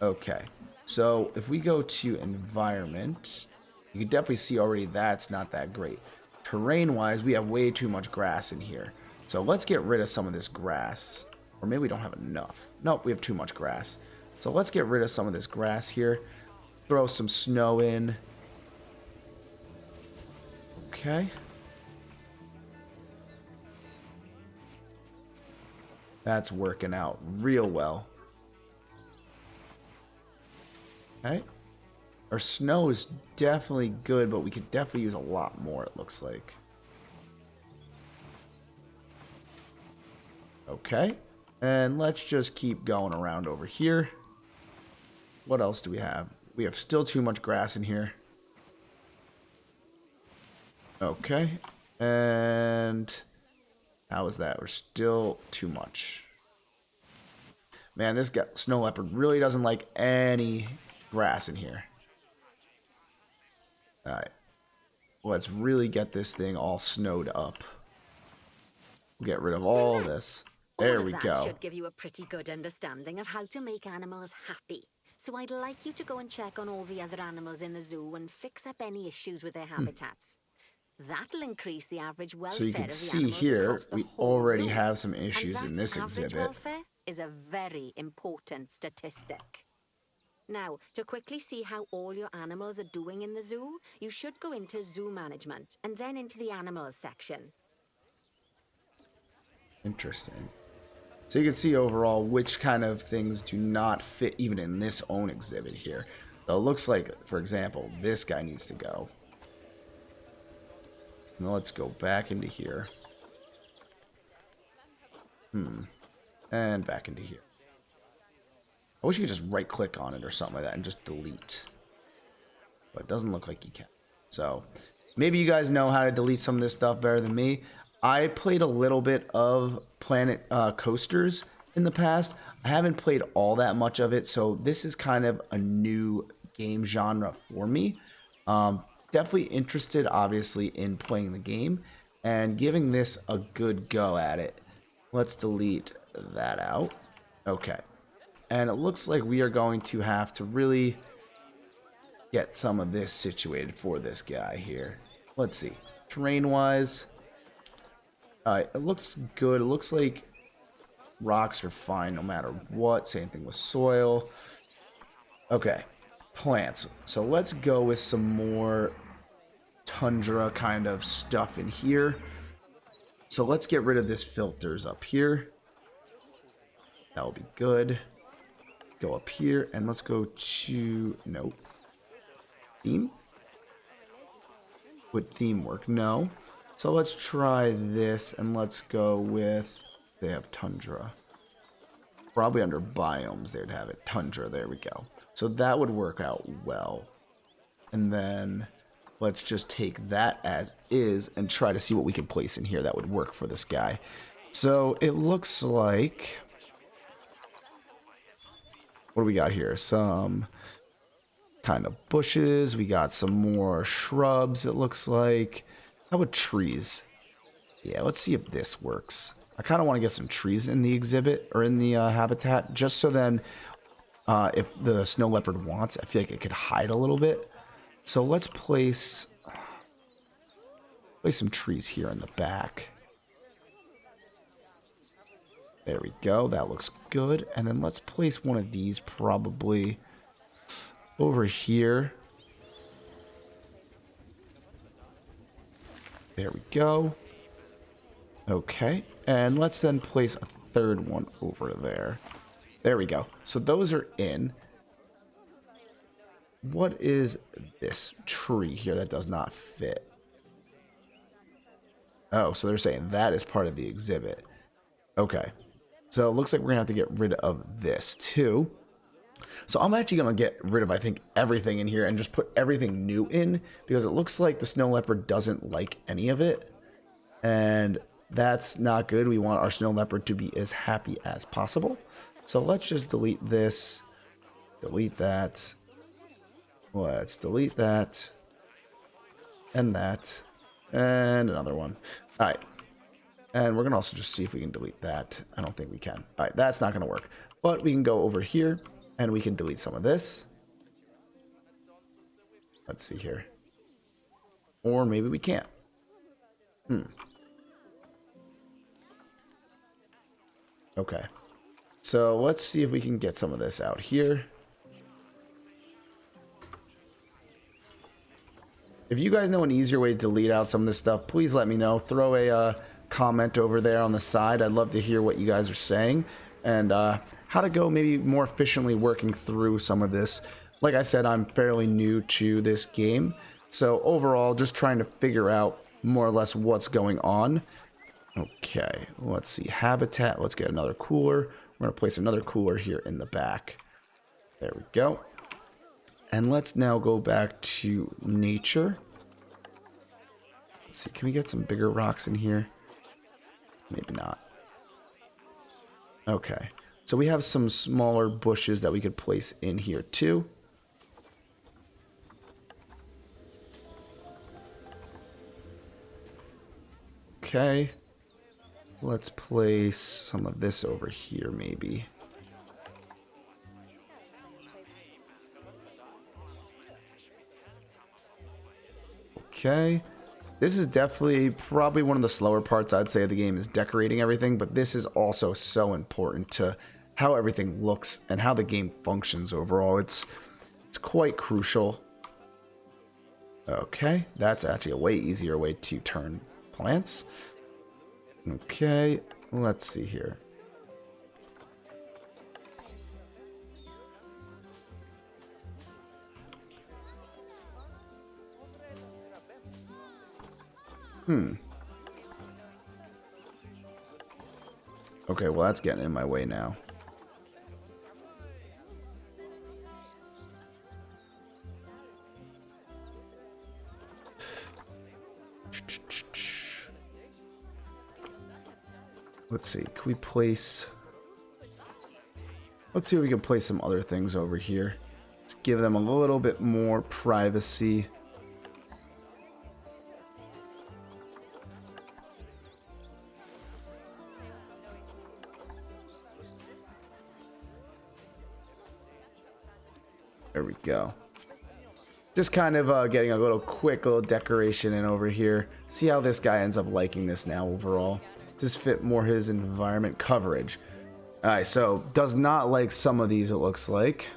Okay. So, if we go to environment, you can definitely see already that's not that great. Terrain-wise, we have way too much grass in here. So, let's get rid of some of this grass. Or maybe we don't have enough. Nope, we have too much grass. So, let's get rid of some of this grass here. Throw some snow in. Okay. That's working out real well. Okay. Our snow is definitely good, but we could definitely use a lot more, it looks like. Okay. And let's just keep going around over here. What else do we have? We have still too much grass in here. Okay. And how is that? We're still too much. Man, this guy, snow leopard really doesn't like any grass in here. Alright. Let's really get this thing all snowed up. We'll get rid of all this. There All we of that go. should give you a pretty good understanding of how to make animals happy. So I'd like you to go and check on all the other animals in the zoo and fix up any issues with their habitats. That'll increase the average welfare So you can of the see animals here, across the we whole already zoo. have some And issues that in this average exhibit. welfare is a very important statistic. Now, to quickly see how all your animals are doing in the zoo, you should go into zoo management and then into the animals section. Interesting. So you can see overall which kind of things do not fit even in this own exhibit here. So it looks like, for example, this guy needs to go. Now let's go back into here. And back into here. I wish you could just right click on it or something like that and just delete. But it doesn't look like you can. So maybe you guys know how to delete some of this stuff better than me. I played a little bit of Planet Coasters in the past. I haven't played all that much of it, so this is kind of a new game genre for me. Definitely interested, obviously, in playing the game and giving this a good go at it. Let's delete that out. Okay. And it looks like we are going to have to really get some of this situated for this guy here. Let's see. Terrain-wise, it looks good. It looks like rocks are fine no matter what. Same thing with soil. Okay. Plants. So let's go with some more tundra kind of stuff in here. So let's get rid of this filters up here. That will be good. Go up here and let's go to, nope. Theme? Would theme work? No. So let's try this and let's go with, they have tundra. Probably under biomes they'd have it. Tundra, there we go. So that would work out well. And then let's just take that as is and try to see what we can place in here that would work for this guy. So it looks like, what do we got here? Some kind of bushes. We got some more shrubs, it looks like. How about trees? Yeah, let's see if this works. I kind of want to get some trees in the exhibit or in the habitat, just so then if the snow leopard wants, I feel like it could hide a little bit. So let's place some trees here in the back. There we go. That looks good. And then let's place one of these probably over here. There we go. Okay. And let's then place a third one over there. There we go. So those are in. What is this tree here that does not fit? Oh, so they're saying that is part of the exhibit. Okay. So it looks like we're going to have to get rid of this too. So I'm actually going to get rid of, I think, everything in here and just put everything new in, because it looks like the snow leopard doesn't like any of it. And that's not good. We want our snow leopard to be as happy as possible. So let's just delete this, delete that. Let's delete that, and another one. All right. And we're going to also just see if we can delete that. I don't think we can. All right, that's not going to work. But we can go over here, and we can delete some of this. Let's see here. Or maybe we can't. Okay. So let's see if we can get some of this out here. If you guys know an easier way to delete out some of this stuff, please let me know. Throw a comment over there on the side. I'd love to hear what you guys are saying and how to go maybe more efficiently working through some of this. Like I said, I'm fairly new to this game, so overall just trying to figure out more or less what's going on. Okay, let's see. Habitat. Let's get another cooler. We're going to place another cooler here in the back. There we go. And let's now go back to nature. Let's see, can we get some bigger rocks in here? Maybe not. Okay, so we have some smaller bushes that we could place in here too. Okay, let's place some of this over here maybe. Okay. This is definitely probably one of the slower parts, I'd say, of the game is decorating everything, but this is also so important to how everything looks and how the game functions overall. It's quite crucial. Okay, that's actually a way easier way to turn plants. Okay, let's see here. Okay, well, that's getting in my way now. Let's see, can we place... Let's see if we can place some other things over here. Let's give them a little bit more privacy. There we go. Just kind of getting a little quick little decoration in over here. See how this guy ends up liking this now overall. Just fit more his environment coverage. Alright, so does not like some of these, it looks like.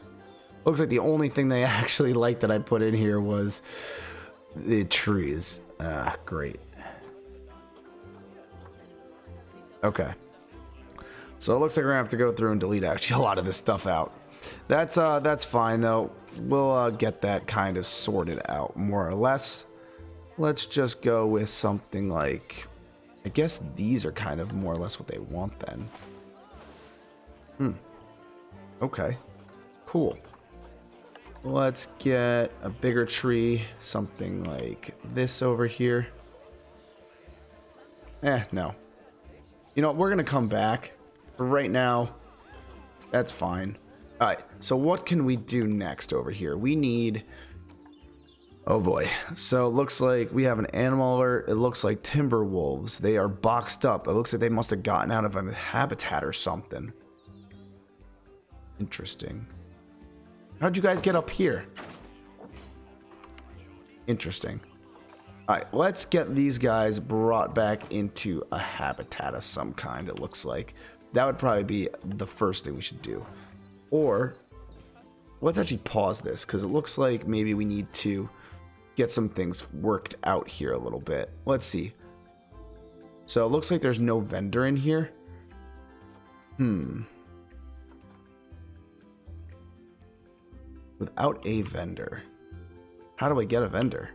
Looks like the only thing they actually liked that I put in here was the trees. Ah, great. Okay. So it looks like we're gonna have to go through and delete actually a lot of this stuff out. That's fine though. We'll get that kind of sorted out more or less. Let's just go with something like, I guess these are kind of more or less what they want then. Okay. Cool. Let's get a bigger tree, something like this over here. No. You know, we're gonna come back. But right now, that's fine. Alright, so what can we do next over here? We need... Oh boy. So it looks like we have an animal alert. It looks like timber wolves. They are boxed up. It looks like they must have gotten out of a habitat or something. Interesting. How'd you guys get up here? Interesting. Alright, let's get these guys brought back into a habitat of some kind, it looks like. That would probably be the first thing we should do. Or, let's actually pause this, because it looks like maybe we need to get some things worked out here a little bit. Let's see. So it looks like there's no vendor in here. Without a vendor. How do I get a vendor?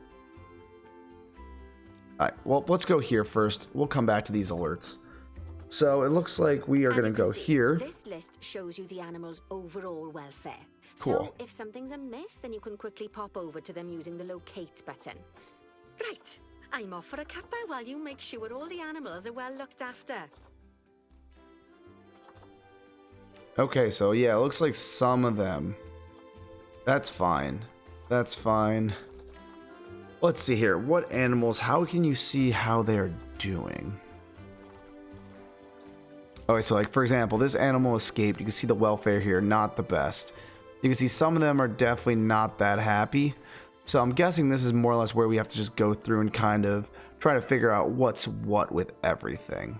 Alright, well, let's go here first. We'll come back to these alerts. So it looks like we are going to go here. This list shows you the animal's overall welfare. Cool. So if something's amiss, then you can quickly pop over to them using the locate button. Right, I'm off for a cuppa while you make sure all the animals are well looked after. Okay, so yeah, it looks like some of them. That's fine. That's fine. Let's see here. What animals? How can you see how they're doing? Okay, so like for example, this animal escaped. You can see the welfare here, not the best. You can see some of them are definitely not that happy. So I'm guessing this is more or less where we have to just go through and kind of try to figure out what's what with everything.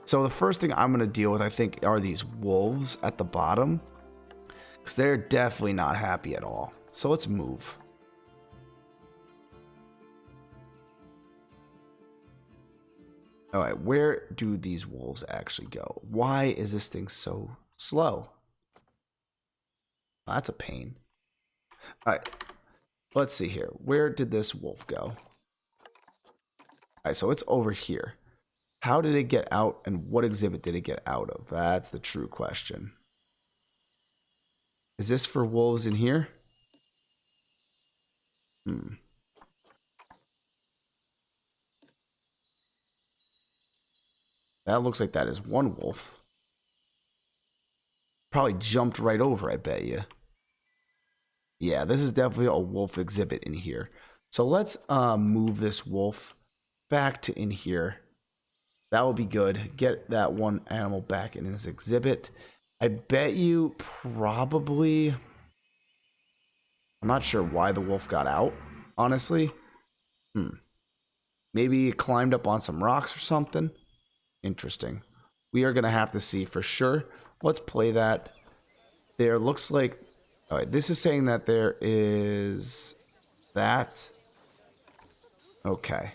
So the first thing I'm going to deal with, I think, are these wolves at the bottom. Because they're definitely not happy at all. So let's move. Alright, where do these wolves actually go? Why is this thing so slow? Oh, that's a pain. Alright, let's see here. Where did this wolf go? Alright, so it's over here. How did it get out and what exhibit did it get out of? That's the true question. Is this for wolves in here? That looks like that is one wolf. Probably jumped right over, I bet you. Yeah, this is definitely a wolf exhibit in here. So let's move this wolf back to in here. That will be good. Get that one animal back in his exhibit. I bet you probably... I'm not sure why the wolf got out, honestly. Maybe it climbed up on some rocks or something. Interesting. We are going to have to see for sure. Let's play that. There looks like... All right, this is saying that there is that. Okay.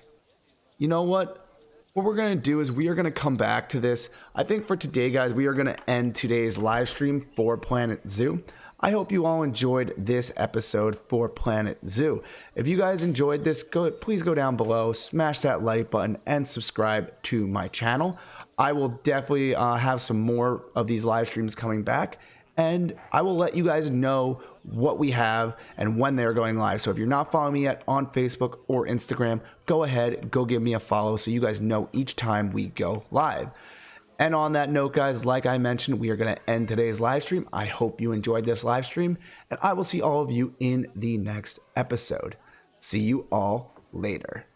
You know what? What we're going to do is we are going to come back to this. I think for today, guys, we are going to end today's live stream for Planet Zoo. I hope you all enjoyed this episode for Planet Zoo. If you guys enjoyed this, please go down below, smash that like button, and subscribe to my channel. I will definitely have some more of these live streams coming back, and I will let you guys know what we have and when they're going live. So if you're not following me yet on Facebook or Instagram, go ahead, go give me a follow so you guys know each time we go live. And on that note, guys, like I mentioned, we are going to end today's live stream. I hope you enjoyed this live stream, and I will see all of you in the next episode. See you all later.